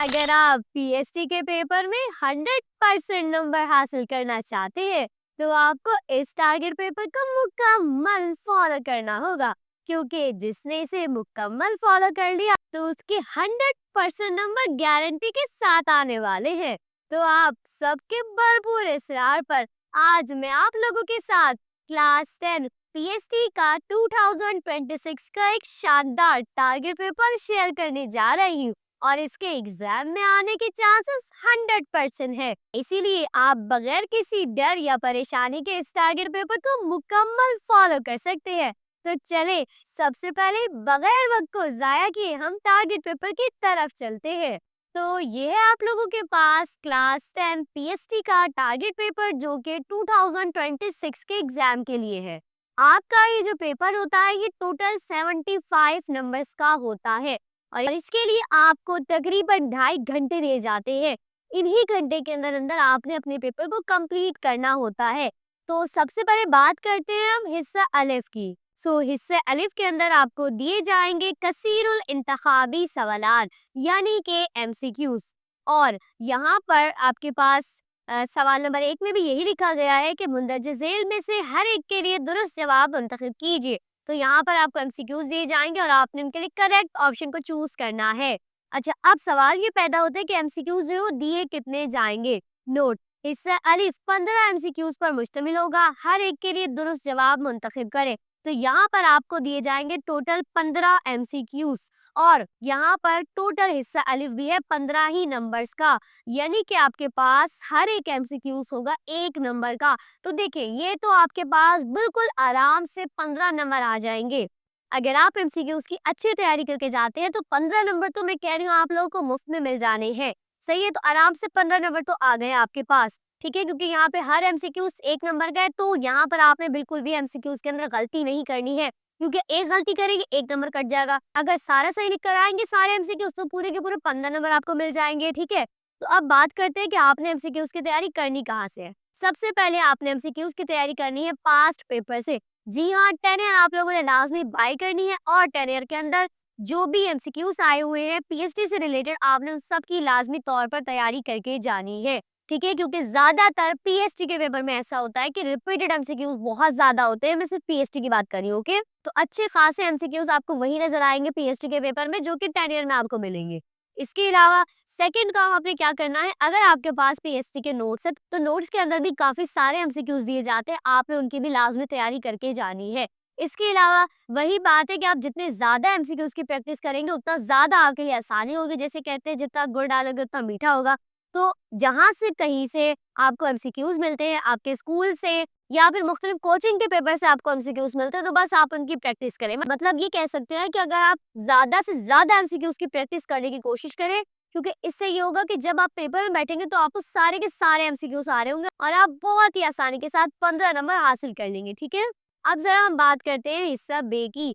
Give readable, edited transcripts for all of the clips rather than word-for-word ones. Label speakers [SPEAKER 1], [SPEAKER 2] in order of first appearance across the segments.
[SPEAKER 1] अगर आप पीएचडी के पेपर में 100% नंबर हासिल करना चाहते हैं, तो आपको इस टारगेट पेपर को मुकम्मल फॉलो करना होगा, क्योंकि जिसने इसे मुकम्मल फॉलो कर लिया तो उसके 100% नंबर गारंटी के साथ आने वाले हैं। तो आप सबके भरपूर इसरार पर आज मैं आप लोगों के साथ क्लास 10 पीएचडी का 2026 का एक शानदार टारगेट पेपर शेयर करने जा रही हूँ और इसके एग्जाम में आने के चांसेस 100% है। इसीलिए आप बगैर किसी डर या परेशानी के इस टारगेट पेपर को मुकम्मल फॉलो कर सकते हैं। तो चले सबसे पहले बगैर वक्त को जाया किए हम टारगेट पेपर की तरफ चलते हैं। तो ये है आप लोगों के पास क्लास 10 पीएचडी का टारगेट पेपर जो कि 2026 के एग्जाम के लिए है। आपका ये जो पेपर होता है ये टोटल 75 नंबर्स का होता है और इसके लिए आपको तकरीबन 2.5 घंटे दिए जाते हैं। इन्हीं घंटे के अंदर अंदर आपने अपने पेपर को कंप्लीट करना होता है। तो सबसे पहले बात करते हैं हम हिस्सा अलिफ की। हिस्से अलिफ के अंदर आपको दिए जाएंगे कसीरुल इंतखाबी सवालात यानी कि एमसीक्यूज। और यहाँ पर आपके पास सवाल नंबर 1 में भी यही लिखा गया है कि मुंदरज झेल में से हर एक के लिए दुरुस्त जवाब मुंतखब कीजिए। तो यहाँ पर आपको एमसीक्यूज दिए जाएंगे और आपने उनके लिए करेक्ट ऑप्शन को चूज करना है। अच्छा, अब सवाल ये पैदा होता है कि एमसीक्यूज जो है वो दिए कितने जाएंगे। नोट, हिस्सा अलिफ 15 एमसीक्यूज पर मुश्तमिल होगा, हर एक के लिए दुरुस्त जवाब मुंतखब करें। तो यहाँ पर आपको दिए जाएंगे टोटल 15 एमसीक्यूज और यहाँ पर टोटल हिस्सा अलिफ भी है 15 ही नंबर्स का, यानी कि आपके पास हर एक एमसीक्यूज होगा 1 नंबर का। तो देखिए ये तो आपके पास बिल्कुल आराम से 15 नंबर आ जाएंगे। अगर आप एमसीक्यूज की अच्छी तैयारी करके जाते हैं तो 15 नंबर तो मैं कह रही हूँ आप लोगों को मुफ्त में मिल जाने हैं। सही है, तो आराम से 15 नंबर तो आ गए आपके पास। ठीक है, क्योंकि यहाँ पे हर एमसीक्यूज 1 नंबर का है, तो यहाँ पर आपने बिल्कुल भी एमसीक्यूज के अंदर गलती नहीं करनी है, क्योंकि एक गलती करेंगे 1 नंबर कट जाएगा। अगर सारा सही लिख कर आएंगे सारे एमसीक्यूज तो पूरे के पूरे 15 नंबर आपको मिल जाएंगे। ठीक है, तो अब बात करते हैं कि आपने एमसीक्यूज की तैयारी करनी कहाँ से है। सबसे पहले आपने एमसीक्यूज की तैयारी करनी है पास्ट पेपर से। जी हाँ, 10 ईयर आप लोगों ने लाजमी बाय करनी है और 10 ईयर के अंदर जो भी एमसीक्यूज आए हुए हैं पीएचडी से रिलेटेड आपने उन सब की लाजमी तौर पर तैयारी करके जानी है। ठीक है, क्योंकि ज्यादातर पीएचडी के पेपर में ऐसा होता है कि रिपीटेड एमसीक्यूज बहुत ज्यादा होते हैं। मैं सिर्फ पीएचडी की बात कर रही हूँ। ओके, तो अच्छे खासे एमसीक्यूज आपको वही नजर आएंगे पीएचडी के पेपर में जो कि 10 ईयर में आपको मिलेंगे। इसके अलावा सेकंड काम आपने क्या करना है, अगर आपके पास पीएचडी के नोट्स है तो नोट्स के अंदर भी काफी सारे एमसीक्यूज दिए जाते हैं, आपने उनकी भी लाजमी तैयारी करके जानी है। इसके अलावा वही बात है कि आप जितने ज्यादा एमसीक्यूज की प्रैक्टिस करेंगे उतना ज्यादा आपके लिए आसानी होगी। जैसे कहते हैं जितना गुड़ डालोगे उतना मीठा होगा। तो जहां से कहीं से आपको एमसीक्यूज मिलते हैं, आपके स्कूल से या फिर मुख्तलिफ कोचिंग के पेपर से आपको एमसीक्यूज मिलते हैं, तो बस आप उनकी प्रैक्टिस करें। मतलब ये कह सकते हैं कि अगर आप ज्यादा से ज्यादा एमसीक्यूज की प्रैक्टिस करने की कोशिश करें, क्योंकि इससे ये होगा कि जब आप पेपर में बैठेंगे तो आपको सारे के सारे एमसीक्यूज आ रहे होंगे और आप बहुत ही आसानी के साथ 15 नंबर हासिल कर लेंगे। ठीक है, अब जरा हम बात करते हैं हिस्सा बे की।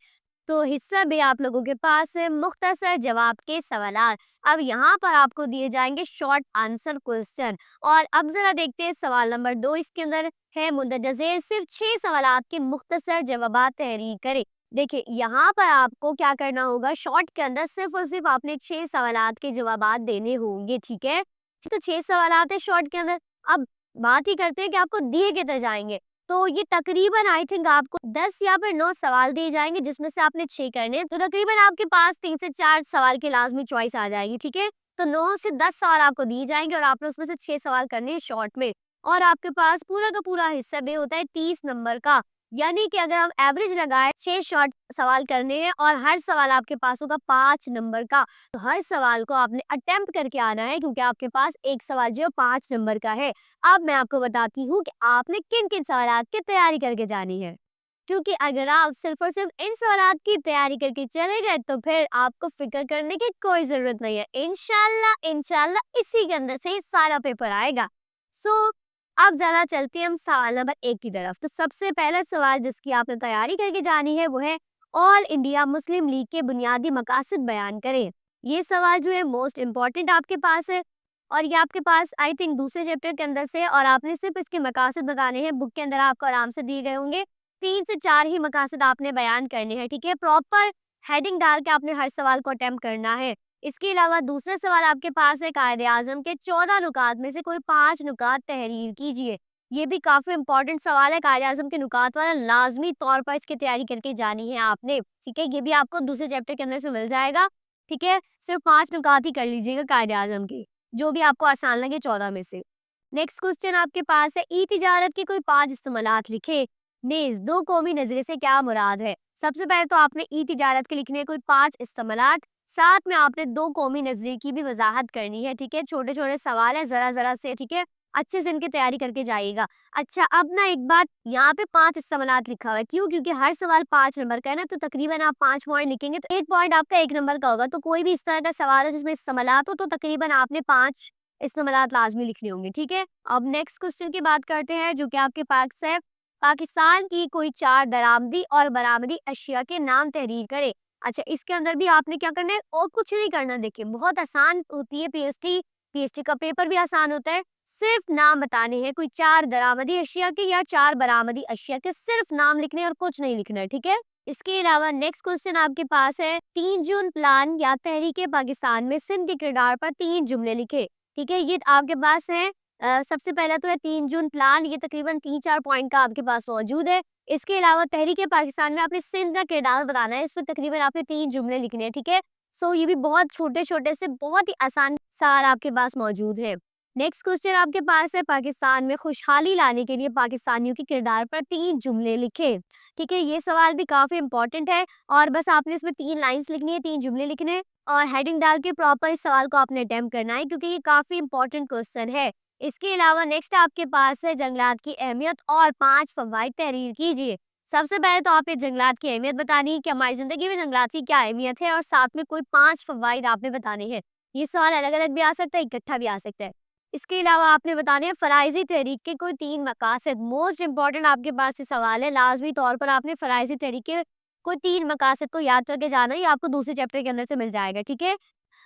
[SPEAKER 1] तो हिस्सा बे आप लोगों के पास है मुख्तसर जवाब के सवालात। अब यहाँ पर आपको दिए जाएंगे शॉर्ट आंसर क्वेश्चन। और अब जरा देखते हैं सवाल नंबर 2, इसके अंदर है मुंदरजा झेल सिर्फ 6 सवालात के मुख्तसर जवाबात तहरीर करें। देखिए यहाँ पर आपको क्या करना होगा, शॉर्ट के अंदर सिर्फ और सिर्फ आपने 6 सवालात के जवाबात देने होंगे। ठीक है, तो 6 सवालात है शॉर्ट के अंदर। अब बात ही करते हैं कि आपको दिए कितने जाएंगे। तो ये तकरीबन आई थिंक आपको 10 या फिर 9 सवाल दिए जाएंगे जिसमें से आपने 6 करने हैं। तो तकरीबन आपके पास 3 से 4 सवाल की लाजमी चॉइस आ जाएगी। ठीक है, तो 9 से 10 सवाल आपको दिए जाएंगे और आपने उसमें से 6 सवाल करने हैं शॉर्ट में। और आपके पास पूरा का पूरा हिस्सा बे होता है 30 नंबर का, यानी कि अगर हम एवरेज लगाए 6 शॉर्ट सवाल करने हैं और हर सवाल आपके पास होगा 5 नंबर का। तो हर सवाल को आपने अटेम्प्ट करके आना है, क्योंकि आपके पास एक सवाल जो है 5 नंबर का है। अब मैं आपको बताती हूँ कि आपने किन किन सवालात की तैयारी करके जानी है, क्योंकि अगर आप सिर्फ और सिर्फ इन सवालात की तैयारी करके चले गए तो फिर आपको फिक्र करने की कोई जरूरत नहीं है। इंशाल्लाह इंशाल्लाह इसी के अंदर से ही सारा पेपर आएगा। अब जरा चलते हैं हम सवाल नंबर 1 की तरफ। तो सबसे पहला सवाल जिसकी आपने तैयारी करके जानी है वो है ऑल इंडिया मुस्लिम लीग के बुनियादी मकासद बयान करें। ये सवाल जो है मोस्ट इम्पॉर्टेंट आपके पास है और ये आपके पास आई थिंक दूसरे चैप्टर के अंदर से, और आपने सिर्फ इसके मकासद बताने हैं। बुक के अंदर आपको आराम से दिए गए होंगे 3 से 4 ही मकासद आपने बयान करने हैं। ठीक है, प्रॉपर हेडिंग डाल के आपने हर सवाल को अटेम्प्ट करना है। इसके अलावा दूसरा सवाल आपके पास है, कायदे-आज़म के 14 नुकात में से कोई 5 नुकात तहरीर कीजिए। ये भी काफ़ी इम्पोर्टेंट सवाल है, कायदे-आज़म के नुकात वाला लाज़मी तौर पर इसकी तैयारी करके जानी है आपने, ठीक है? ये भी आपको दूसरे चैप्टर के अंदर से मिल जाएगा, ठीक है? सिर्फ़ 5 नुकात ही कर लीजिएगा कायदे-आज़म के, जो भी आपको आसान लगे 14 में से। नेक्स्ट क्वेश्चन आपके पास है, ई-तिजारत के कोई 5 इस्तेमालात लिखें। नेज़ दो कौमी नज़रिए से क्या मुराद है? सबसे पहले तो आपने ई-तिजारत के लिखने हैं कोई 5 इस्तेमालात, साथ में आपने 2 कौमी नज़रिए की भी वज़ाहत करनी है, ठीक है? छोटे-छोटे सवाल हैं, ज़रा-ज़रा से, ठीक है? अच्छे से इनकी तैयारी करके जाइएगा। अच्छा, अब ना एक बात, यहाँ पे 5 इस्तेमालात लिखा हुआ है, क्यों? क्योंकि हर सवाल 5 नंबर का है ना, तो तकरीबन आप 5 पॉइंट लिखेंगे, तो 1 पॉइंट आपका 1 नंबर का होगा। तो कोई भी इस तरह का सवाल है जिसमें इस्तेमालात हो, तो तकरीबन आपने 5 इस्तेमालात लाज़मी लिखने होंगे, ठीक है? अब नेक्स्ट क्वेश्चन की बात करते हैं, जो कि आपके पास है, पाकिस्तान की कोई 4 दरामदी और बरामदी अशिया के नाम तहरीर करें। अच्छा, इसके अंदर भी आपने क्या करना है और कुछ नहीं करना, देखिए बहुत आसान होती है पीएसटी, पीएसटी का पेपर भी आसान होता है। सिर्फ नाम बताने हैं, कोई 4 दरामदी अशिया के या 4 बरामदी अशिया के, सिर्फ नाम लिखने हैं और कुछ नहीं लिखना है, ठीक है? इसके अलावा नेक्स्ट क्वेश्चन आपके पास है, 3 जून प्लान या तहरीके पाकिस्तान में सिंध के किरदार पर 3 जुमले लिखे, ठीक है? ये आपके पास है, सबसे पहला तो है 3 जून प्लान, ये तकरीबन 3-4 पॉइंट का आपके पास मौजूद है। इसके अलावा तहरीके पाकिस्तान में आपने सिंध का किरदार बताना है, इसमें तकरीबन आपने 3 जुमले लिखने हैं, ठीक है? सो ये भी बहुत छोटे-छोटे से बहुत ही आसान सवाल आपके पास मौजूद है। नेक्स्ट क्वेश्चन आपके पास है, पाकिस्तान में खुशहाली लाने के लिए पाकिस्तानियों के किरदार पर 3 जुमले लिखें, ठीक है? ये सवाल भी काफ़ी इंपॉर्टेंट है और बस आपने इसमें 3 लाइन्स लिखनी है, 3 जुमले लिखने हैं और हेडिंग डाल के प्रॉपर इस सवाल को आपने अटेम्प्ट करना है, क्योंकि ये काफ़ी इंपॉर्टेंट क्वेश्चन है। इसके अलावा नेक्स्ट आपके पास है, जंगलात की अहमियत और 5 फ़वाइद तहरीर कीजिए। सबसे पहले तो आपने जंगलात की अहमियत बतानी है कि हमारी ज़िंदगी में जंगलात की क्या अहमियत है और साथ में कोई 5 फ़वाइद आपने बताने हैं। ये सवाल अलग-अलग भी आ सकता है, इकट्ठा भी आ सकता है। इसके अलावा आपने बताने हैं फ़राइज़ी तहरीक के कोई 3 मकासद। मोस्ट इम्पोर्टेंट आपके पास ये सवाल है, लाज़मी तौर पर आपने फ़राइज़ी तहरीक के कोई 3 मकासद को याद करके जाना है, ये आपको दूसरे चैप्टर के अंदर से मिल जाएगा, ठीक है?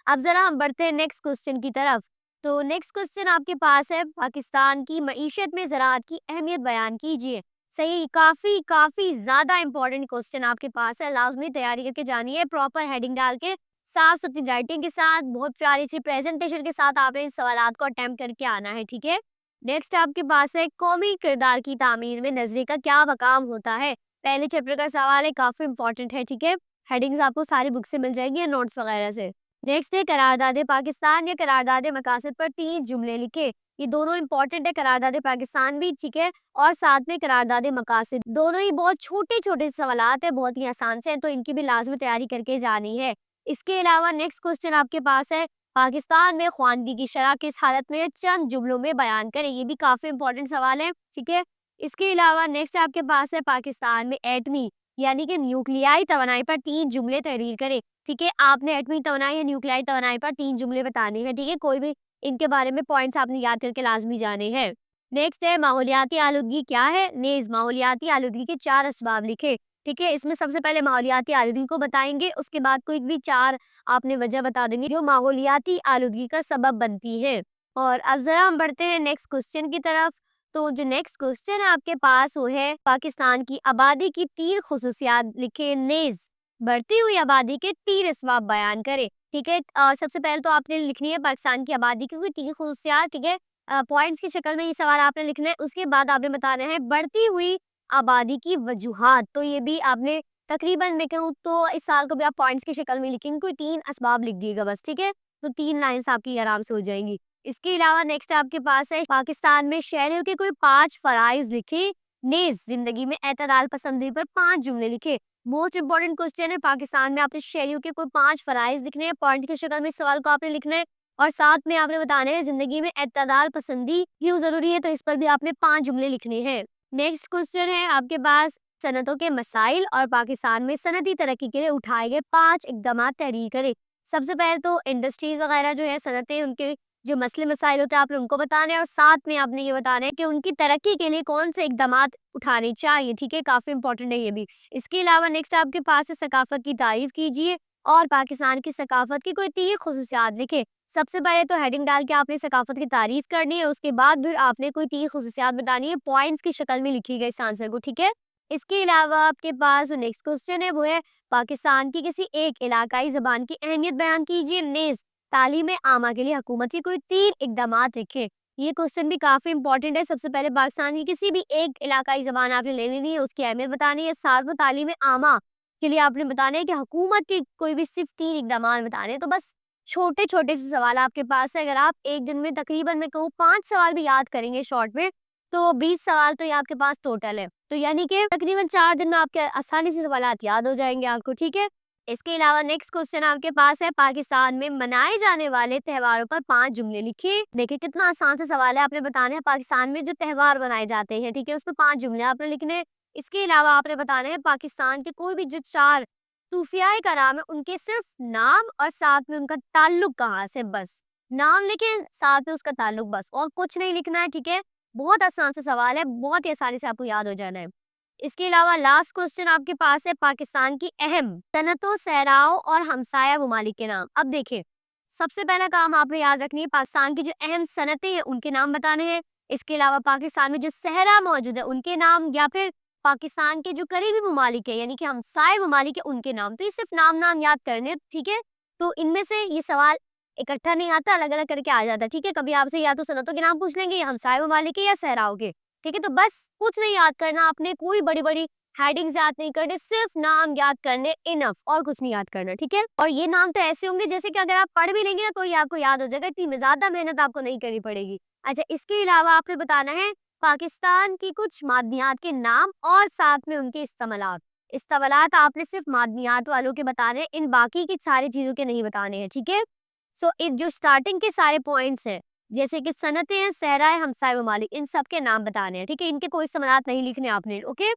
[SPEAKER 1] अब ज़रा हम बढ़ते हैं नेक्स्ट क्वेश्चन की तरफ। तो नेक्स्ट क्वेश्चन आपके पास है, पाकिस्तान की मईशत में ज़राअत की अहमियत बयान कीजिए। सही, काफ़ी काफ़ी ज़्यादा इम्पोर्टेंट क्वेश्चन आपके पास है, लाज़मी तैयारी करके जानी है, प्रॉपर हेडिंग डाल के, साफ-सुथरी राइटिंग के साथ, बहुत प्यारी सी प्रेज़ेंटेशन के साथ आपने इन सवालात को अटेम्प्ट करके आना है, ठीक है? नेक्स्ट आपके पास है, कौमी किरदार की तामीर में नज़रिए का क्या मकाम होता है? पहले चैप्टर का सवाल है, काफ़ी इम्पोर्टेंट है, ठीक है? हेडिंग्स आपको सारी बुक से मिल जाएगी या नोट्स वगैरह से। नेक्स्ट है, करारदादे पाकिस्तान या करारदादे मकासद पर 3 जुमले लिखे। ये दोनों इंपॉर्टेंट है, करारदादे पाकिस्तान भी, ठीक है? और साथ में करारदादे मकासद, दोनों ही बहुत छोटे-छोटे सवालात हैं, बहुत ही आसान से हैं, तो इनकी भी लाज़मी तैयारी करके जानी है। इसके अलावा नेक्स्ट क्वेश्चन आपके पास है, पाकिस्तान में ख्वानगी की शरह किस हालत में है? चंद जुमलों में बयान करें। ये भी काफ़ी इंपॉर्टेंट सवाल है, ठीक है? इसके अलावा नेक्स्ट आपके पास है, पाकिस्तान में एटमी यानी कि न्यूक्लियाई तवानाई पर 3 जुमले तहरीर करें। ठीक है, आपने एटमी तवानाई या न्यूक्लियाई तवानाई पर 3 जुमले बताने हैं, ठीक है? कोई भी इनके बारे में पॉइंट्स आपने याद करके लाज़मी जाने हैं। नेक्स्ट है, माहौलियाती आलूदगी क्या है? नेज़ माहौलियाती आलूदगी के 4 असबाब लिखे, ठीक है? इसमें सबसे पहले माहौलियाती आलूदगी को बताएँगे, उसके बाद कोई भी 4 आपने वजह बता देंगे जो माहौलियाती आलूदगी का सबब बनती है। और अब ज़रा हम बढ़ते हैं नेक्स्ट क्वेश्चन की तरफ। तो जो नेक्स्ट क्वेश्चन है आपके पास वो है, पाकिस्तान की आबादी की 3 खुसूसियात लिखे। नेज़ बढ़ती हुई आबादी के 3 असबाब बयान करें, ठीक है? सबसे पहले तो आपने लिखनी है पाकिस्तान की आबादी की कोई 3 खुसूसियात, ठीक है? पॉइंट्स की शक्ल में ये सवाल आपने लिखना है, उसके बाद आपने बताना है बढ़ती हुई आबादी की वजूहात। तो ये भी आपने तकरीबन, मैं कहूँ तो इस साल को भी आप पॉइंट्स की शक्ल में लिखेंगे, कोई 3 असबाब लिख दिएगा बस, ठीक है? तो 3 लाइन्स आपकी आराम से हो जाएंगी। इसके अलावा नेक्स्ट आपके पास है, पाकिस्तान में शहरियों के कोई 5 फ़राइज़ लिखे। नेज़ ज़िंदगी में एतदाल पसंदी पर 5 जुमले लिखे। मोस्ट इंपॉर्टेंट क्वेश्चन है, पाकिस्तान में आपने शहरियों के कोई 5 फ़राइज़ लिखने हैं, पॉइंट की शक्ल में इस सवाल को आपने लिखना है और साथ में आपने बताना है ज़िंदगी में एतदाल पसंदी क्यों ज़रूरी है, तो इस पर भी आपने 5 जुमले लिखने हैं। नेक्स्ट क्वेश्चन है आपके पास, सनअतों के मसाइल और पाकिस्तान में सनअती तरक्की के लिए उठाए गए 5 इक़दामात तहरीर करें। सबसे पहले तो इंडस्ट्रीज़ वगैरह जो है, सनअतें, उनके जो मसले मसाइल होते हैं आपने उनको बताना है और साथ में आपने ये बताना है कि उनकी तरक्की के लिए कौन से इक़दामात उठाने चाहिए, ठीक है? काफ़ी इंपॉर्टेंट है ये भी। इसके अलावा नेक्स्ट आपके पास है, सकाफ़त की तारीफ़ कीजिए और पाकिस्तान की सकाफ़त की कोई 3 खुसूसियात लिखें। सबसे पहले तो हेडिंग डाल के आपने सकाफ़त की तारीफ़ करनी है, उसके बाद फिर आपने कोई 3 खुसूसियात बतानी है, पॉइंट्स की शक्ल में लिखिएगा इस आंसर को, ठीक है? इसके अलावा आपके पास जो नेक्स्ट क्वेश्चन है वो है पाकिस्तान की किसी एक इलाकाई ज़बान की अहमियत बयान कीजिए। नेज़ तालीम आमा के लिए हुकूमत की कोई 3 इक़दामात लिखें। ये क्वेश्चन भी काफ़ी इंपॉर्टेंट है। सबसे पहले पाकिस्तान की किसी भी एक इलाकाई ज़बान आपने ले लेनी है, उसकी अहमियत बतानी है। साथ में तालीम आमा के लिए आपने बताना है कि हुकूमत के कोई भी सिर्फ 3 इक़दामात बताने हैं। तो बस छोटे-छोटे से सवाल आपके पास है। अगर आप एक दिन में तकरीबन मैं कहूँ 5 सवाल भी याद करेंगे शॉर्ट में, तो 20 सवाल तो ये आपके पास टोटल है। तो यानी कि तकरीबन 4 दिन में आपके आसानी से सवालात याद हो जाएँगे आपको, ठीक है? इसके अलावा नेक्स्ट क्वेश्चन आपके पास है पाकिस्तान में मनाए जाने वाले त्योहारों पर 5 जुमले लिखिए। देखिए कितना आसान सा सवाल है, आपने बताना है पाकिस्तान में जो त्योहार मनाए जाते हैं, ठीक है? उसमें 5 जुमले आपने लिखने हैं। इसके अलावा आपने बताना है पाकिस्तान के कोई भी जो 4 सूफियाए कराम है, उनके सिर्फ नाम और साथ में उनका ताल्लुक कहाँ से, बस। नाम लिखें, साथ में उसका ताल्लुक, बस, और कुछ नहीं लिखना है, ठीक है? बहुत आसान सा सवाल है, बहुत ही आसानी से आपको याद हो जाना है। इसके अलावा लास्ट क्वेश्चन आपके पास है पाकिस्तान की अहम सनतों, सहराओं और हमसाया ममालिक के नाम। अब देखिए, सबसे पहला काम आपने याद रखनी है, पाकिस्तान की जो अहम सनतें हैं उनके नाम बताने हैं। इसके अलावा पाकिस्तान में जो सहरा मौजूद है उनके नाम, या फिर पाकिस्तान के जो करीबी ममालिक है यानी कि हमसाए ममालिक है उनके नाम। तो ये सिर्फ नाम याद करने हैं, ठीक है? तो इनमें से ये सवाल इकट्ठा नहीं आता, अलग-अलग करके आ जाता है, ठीक है? कभी आपसे या तो सनतों के नाम पूछ लेंगे, या हमसाए ममालिक के, या सहराओं के, ठीक है? तो बस कुछ नहीं याद करना आपने, कोई बड़ी-बड़ी हेडिंग्स याद नहीं करने, सिर्फ नाम याद करने, इनफ, और कुछ नहीं याद करना, ठीक है? और ये नाम तो ऐसे होंगे जैसे कि अगर आप पढ़ भी लेंगे ना तो ये आपको याद हो जाएगा, इतनी ज़्यादा मेहनत आपको नहीं करनी पड़ेगी। अच्छा, इसके अलावा आपने बताना है पाकिस्तान की कुछ मादनियात के नाम और साथ में उनके इस्तेमालात। इस्तेमालात आपने सिर्फ मादनियात वालों के बताने हैं, इन बाकी की सारी चीज़ों के नहीं बताने हैं, ठीक है? सो इन जो स्टार्टिंग के सारे पॉइंट्स हैं, जैसे कि सनतें हैं, सहरा है, हमसाए ममालिक, इन सब के नाम बताने हैं, ठीक है? इनके कोई इस्तेमालात नहीं लिखने आपने, ओके?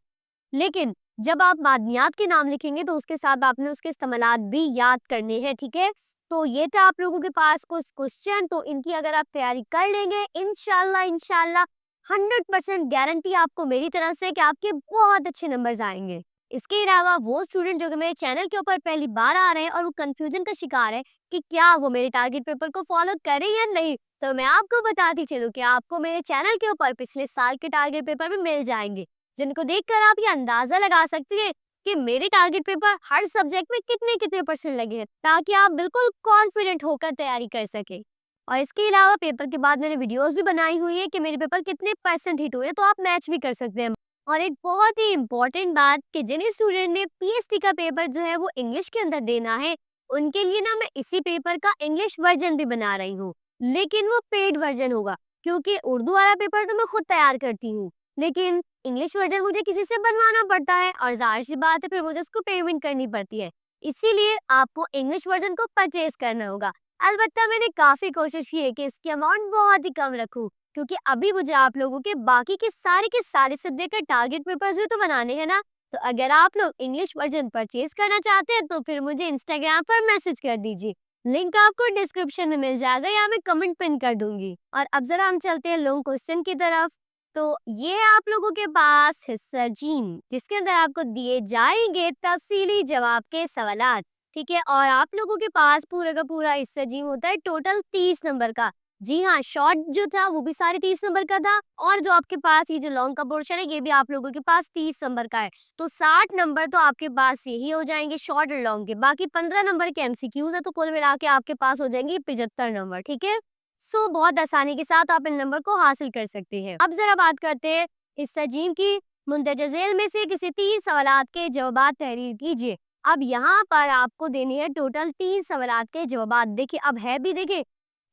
[SPEAKER 1] लेकिन जब आप मादनियात के नाम लिखेंगे तो उसके साथ आपने उसके इस्तेमालात भी याद करने हैं, ठीक है? तो ये था आप लोगों के पास कुछ क्वेश्चन, तो इनकी अगर आप तैयारी कर लेंगे इंशाल्लाह इंशाल्लाह 100% गारंटी आपको मेरी तरफ से कि आपके बहुत अच्छे नंबर्स आएंगे। इसके अलावा वो स्टूडेंट जो कि मेरे चैनल के ऊपर पहली बार आ रहे हैं और वो कंफ्यूजन का शिकार है कि क्या वो मेरे टारगेट पेपर को फॉलो करें या नहीं, तो मैं आपको बताती चलूँ कि आपको मेरे चैनल के ऊपर पिछले साल के टारगेट पेपर भी मिल जाएंगे, जिनको देखकर आप ये अंदाजा लगा सकते हैं कि मेरे टारगेट पेपर हर सब्जेक्ट में कितने परसेंट लगे हैं, ताकि आप बिल्कुल कॉन्फिडेंट होकर तैयारी कर सके। और इसके अलावा पेपर के बाद मैंने वीडियोस भी बनाई हुई है कि मेरे पेपर कितने परसेंट हिट हुए, तो आप मैच भी कर सकते हैं। और एक बहुत ही इम्पोर्टेंट बात कि जिन स्टूडेंट ने पीएचडी का पेपर जो है वो इंग्लिश के अंदर देना है, उनके लिए ना मैं इसी पेपर का इंग्लिश वर्जन भी बना रही हूँ, लेकिन वो पेड वर्जन होगा, क्योंकि उर्दू वाला पेपर तो मैं खुद तैयार करती हूँ, लेकिन इंग्लिश वर्जन मुझे किसी से बनवाना पड़ता है और जाहिर सी बात है फिर मुझे उसको पेमेंट करनी पड़ती है। इसीलिए आपको इंग्लिश वर्जन को परचेज करना होगा। अलबत्ता मैंने काफ़ी कोशिश की है कि इसकी अमाउंट बहुत ही कम रखूँ, क्योंकि अभी मुझे आप लोगों के बाकी के सारे सब्जेक्ट के टारगेट पेपर्स भी तो बनाने हैं ना। तो अगर आप लोग इंग्लिश वर्जन परचेज करना चाहते हैं तो फिर मुझे इंस्टाग्राम पर मैसेज कर दीजिए। लिंक आपको डिस्क्रिप्शन में मिल जाएगा या मैं कमेंट पिन कर दूंगी। और अब जरा हम चलते हैं लॉन्ग क्वेश्चन की तरफ। तो ये है आप लोगों के पास हिस्सा जीन, जिसके अंदर आपको दिए जाएंगे तफसीली जवाब के सवालात, ठीक है? और आप लोगों के पास पूरा का पूरा हिस्सा जीन होता है टोटल 30 नंबर का। जी हाँ, शॉर्ट जो था वो भी सारे 30 नंबर का था, और जो आपके पास ये जो लॉन्ग का पोर्शन है ये भी आप लोगों के पास 30 नंबर का है। तो 60 नंबर तो आपके पास यही हो जाएंगे शॉर्ट और लॉन्ग के। बाकी 15 नंबर के एमसीक्यूज है, तो कुल मिला के आपके पास हो जाएंगे 75 नंबर, ठीक है? सो बहुत आसानी के साथ आप इन नंबर को हासिल कर सकते हैं। अब जरा बात करते हैं हिस्सा जीन की। मुंदरजा झेल में से किसी 30 सवालात के जवाब तहरीर कीजिए। अब यहाँ पर आपको देने हैं टोटल 3 सवालात के जवाब। देखिए अब है भी, देखिए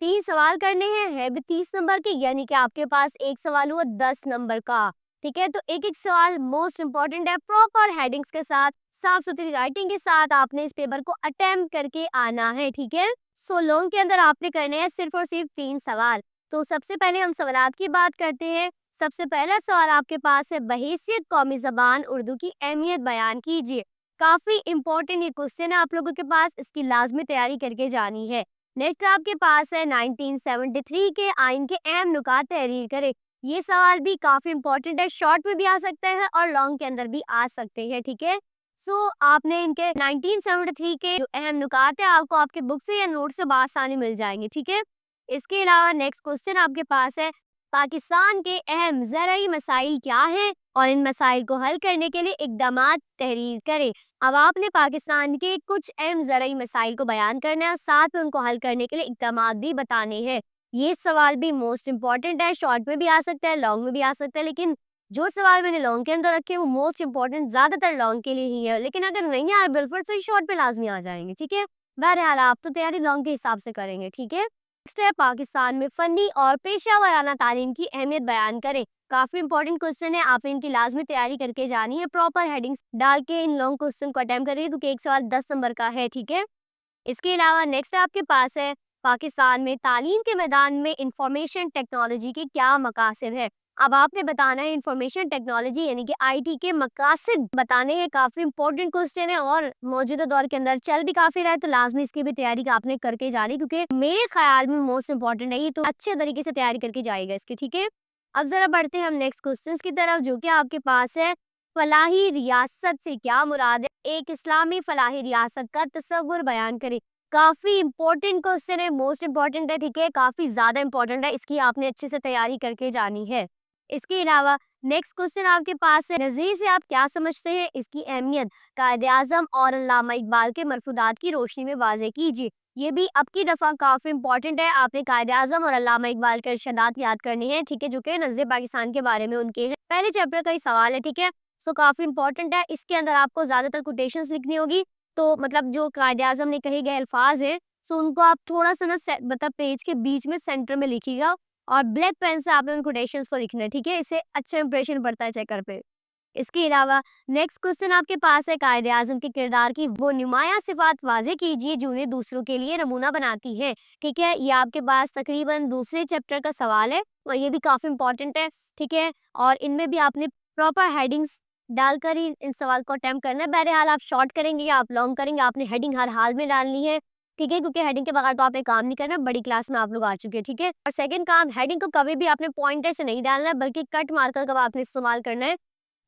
[SPEAKER 1] 3 सवाल करने हैं, है भी 30 नंबर के, यानी कि आपके पास एक सवाल हुआ 10 नंबर का, ठीक है? तो एक सवाल मोस्ट इंपॉर्टेंट है, प्रॉपर हेडिंग्स के साथ, साफ सुथरी राइटिंग के साथ आपने इस पेपर को अटेम्प्ट करके आना है, ठीक है? सो लॉन्ग के अंदर आपने करने हैं सिर्फ और सिर्फ 3 सवाल। तो सबसे पहले हम सवालात की बात करते हैं। सबसे पहला सवाल आपके पास है बहैसियत कौमी ज़बान उर्दू की अहमियत बयान कीजिए। काफ़ी इंपॉर्टेंट ये क्वेश्चन है आप लोगों के पास, इसकी लाजमी तैयारी करके जानी है। नेक्स्ट आपके पास है 1973 के आइन के अहम नुकात तहरीर करें। ये सवाल भी काफ़ी इंपॉर्टेंट है, शॉर्ट में भी आ सकता है और लॉन्ग के अंदर भी आ सकते हैं, ठीक है? सो आपने इनके 1973 के जो अहम नुकात है आपको आपके बुक से या नोट से बआसानी मिल जाएंगे, ठीक है? इसके अलावा नेक्स्ट क्वेश्चन आपके पास है पाकिस्तान के अहम ज़राई मसाइल क्या हैं? और इन मसाइल को हल करने के लिए इक़दामात तहरीर करें। अब आपने पाकिस्तान के कुछ अहम ज़रई मसाइल को बयान करना है और साथ में उनको हल करने के लिए इक़दामात भी बताने हैं। ये सवाल भी मोस्ट इम्पॉर्टेंट है, शॉर्ट में भी आ सकता है, लॉन्ग में भी आ सकता है, लेकिन जो सवाल मैंने लॉन्ग के अंदर रखे हैं वो मोस्ट इम्पॉर्टेंट ज़्यादातर लॉन्ग के लिए ही है, लेकिन अगर नहीं आए बिल्कुल तो शॉर्ट पे लाज़मी आ जाएँगे, ठीक है? बहरहाल आप तो तैयारी लॉन्ग के हिसाब से करेंगे, ठीक है? नेक्स्ट है पाकिस्तान में फ़नी और पेशा वराना तालीम की अहमियत बयान करें। काफ़ी इंपॉर्टेंट क्वेश्चन है, आपने इनकी लाज़मी तैयारी करके जानी है, प्रॉपर हेडिंग्स डाल के इन लॉन्ग क्वेश्चन को अटेम्प्ट करिए क्योंकि एक सवाल 10 नंबर का है, ठीक है? इसके अलावा नेक्स्ट आपके पास है पाकिस्तान में तालीम के मैदान में इंफॉर्मेशन टेक्नोलॉजी के क्या मकासद है। अब आपने बताना है इंफॉर्मेशन टेक्नोलॉजी यानी कि आईटी के मकासद बताने हैं। काफ़ी इंपॉर्टेंट क्वेश्चन है और मौजूदा दौर के अंदर चल भी काफ़ी रहा है, तो लाजमी इसकी भी तैयारी आपने करके जानी क्योंकि मेरे ख्याल में मोस्ट इंपॉर्टेंट है ये, तो अच्छे तरीके से तैयारी करके जाएगा इसकी, ठीक है? अब जरा बढ़ते हैं हम नेक्स्ट क्वेश्चन की तरफ जो कि आपके पास है फलाही रियासत से क्या मुराद है? एक इस्लामी फलाही रियासत का तस्वुर बयान करें। काफ़ी इंपॉर्टेंट क्वेश्चन है, मोस्ट इम्पॉर्टेंट है, ठीक है? काफ़ी ज़्यादा इंपॉर्टेंट है, इसकी आपने अच्छे से तैयारी करके जानी है। इसके अलावा नेक्स्ट क्वेश्चन आपके पास है नज़ीर से आप क्या समझते हैं? इसकी अहमियत कायद-ए-आज़म और अल्लामा इकबाल के मरफूदात की रोशनी में वाज़ेह कीजिए। ये भी अब की दफ़ा काफ़ी इंपॉर्टेंट है, आपने कायद-ए-आज़म और अल्लामा इकबाल के इरशादात याद करने हैं, ठीक है? जो कि नज़्र पाकिस्तान के बारे में उनके हैं। पहले चैप्टर का ही सवाल है, ठीक है? सो काफ़ी इंपॉर्टेंट है, इसके अंदर आपको ज़्यादातर कोटेशंस लिखनी होगी, तो मतलब जो कायद-ए-आज़म ने कहे गए अल्फाज हैं, सो उनको आप थोड़ा-सा ना मतलब पेज के बीच में सेंटर में लिखिएगा और ब्लैक पेन से आपने उन कोटेशंस को लिखना है, ठीक है? इससे अच्छा इंप्रेशन पड़ता है चेकर पे। इसके अलावा नेक्स्ट क्वेश्चन आपके पास है कायद-ए-आज़म के किरदार की वो नुमायाँ सिफ़ात वाज़ेह कीजिए जो उन्हें दूसरों के लिए नमूना बनाती है, ठीक है? ये आपके पास तकरीबन दूसरे चैप्टर का सवाल है और ये भी काफ़ी इंपॉर्टेंट है, ठीक है? और इनमें भी आपने प्रॉपर हेडिंग्स डालकर ही इन सवाल को अटेम्प्ट करना है। बहरहाल आप शॉर्ट करेंगे या आप लॉन्ग करेंगे, आपने हेडिंग हर हाल में डालनी है, ठीक है? क्योंकि हेडिंग के बगैर तो आपने काम नहीं करना, बड़ी क्लास में आप लोग आ चुके हैं, ठीक है? और सेकंड काम, हेडिंग को कभी भी आपने पॉइंटर से नहीं डालना है बल्कि कट मार्कर का आपने इस्तेमाल करना है,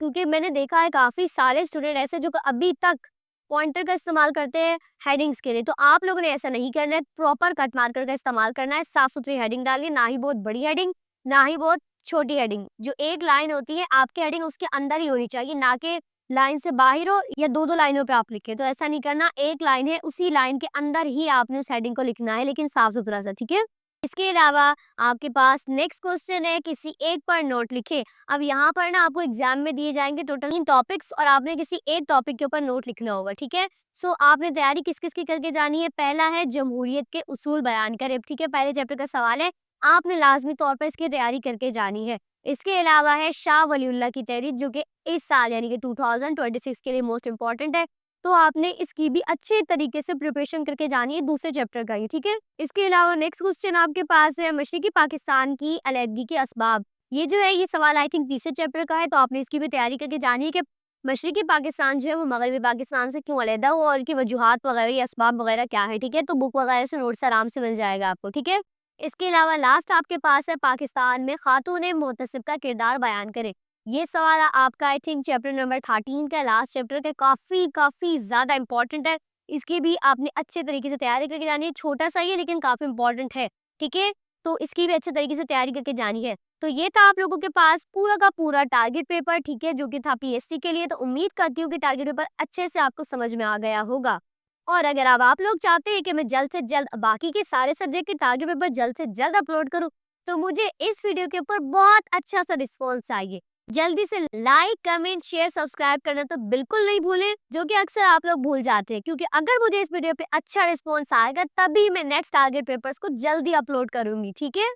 [SPEAKER 1] क्योंकि मैंने देखा है काफ़ी सारे स्टूडेंट ऐसे जो अभी तक पॉइंटर का इस्तेमाल करते हैं हेडिंग्स के लिए, तो आप लोगों ने ऐसा नहीं करना है, प्रॉपर कट मार्कर का इस्तेमाल करना है, साफ-सुथरी हेडिंग डालिए, ना ही बहुत बड़ी हेडिंग, ना ही बहुत छोटी हेडिंग। जो एक लाइन होती है आपकी हेडिंग उसके अंदर ही होनी चाहिए, ना कि लाइन से बाहर हो या 2-2 लाइनों पे आप लिखें, तो ऐसा नहीं करना। एक लाइन है, उसी लाइन के अंदर ही आपने उस हेडिंग को लिखना है, लेकिन साफ-सुथरा सा, ठीक है? इसके अलावा आपके पास नेक्स्ट क्वेश्चन है किसी एक पर नोट लिखें। अब यहाँ पर ना आपको एग्जाम में दिए जाएंगे टोटल 3 टॉपिक्स और आपने किसी एक टॉपिक के ऊपर नोट लिखना होगा, ठीक है? सो आपने तैयारी किस-किस की करके जानी है? पहला है जमहूरियत के उसूल बयान करें, ठीक है? पहले चैप्टर का सवाल है, आपने लाज़मी तौर पर इसकी तैयारी करके जानी है। इसके अलावा है शाह वलीउल्लाह की तहरीर जो कि इस साल यानी कि 2026 के लिए मोस्ट इम्पोर्टेंट है, तो आपने इसकी भी अच्छे तरीके से प्रिपरेशन करके जानी है, दूसरे चैप्टर का ही, ठीक है? इसके अलावा नेक्स्ट क्वेश्चन आपके पास है मशरिकी पाकिस्तान की अलहदगी के असबाब। ये जो है ये सवाल आई थिंक तीसरे चैप्टर का है, तो आपने इसकी भी तैयारी करके जानी है कि मशरिकी पाकिस्तान जो है वो मगरबी पाकिस्तान से क्यों अलहदा हुआ और इनकी वजूहात वगैरह या असबाब वगैरह क्या है, ठीक है? तो बुक वगैरह से नोट्स आराम से मिल जाएगा आपको, ठीक है? इसके अलावा लास्ट आपके पास है पाकिस्तान में खातून मुहतसिब का किरदार बयान करें। ये सवाल आपका आई थिंक चैप्टर नंबर 13 का लास्ट चैप्टर का काफ़ी ज़्यादा इंपॉर्टेंट है। इसकी भी आपने अच्छे तरीके से तैयारी करके जानी है। छोटा सा ही है लेकिन काफ़ी इंपॉर्टेंट है, ठीक है? तो इसकी भी अच्छे तरीके से तैयारी करके जानी है। तो ये था आप लोगों के पास पूरा का पूरा टारगेट पेपर, ठीक है? जो कि था पीएसटी के लिए। तो उम्मीद करती हूँ कि टारगेट पेपर अच्छे से आपको समझ में आ गया होगा। और अगर अब आप लोग चाहते हैं कि मैं जल्द से जल्द बाकी के सारे सब्जेक्ट के टारगेट पेपर जल्द से जल्द अपलोड करूँ, तो मुझे इस वीडियो के ऊपर बहुत अच्छा सा रिस्पॉन्स चाहिए। जल्दी से लाइक, कमेंट, शेयर, सब्सक्राइब करना तो बिल्कुल नहीं भूलें, जो कि अक्सर आप लोग भूल जाते हैं, क्योंकि अगर मुझे इस वीडियो पे अच्छा रिस्पॉन्स आएगा तभी मैं नेक्स्ट टारगेट पेपर्स को जल्दी अपलोड करूँगी, ठीक है?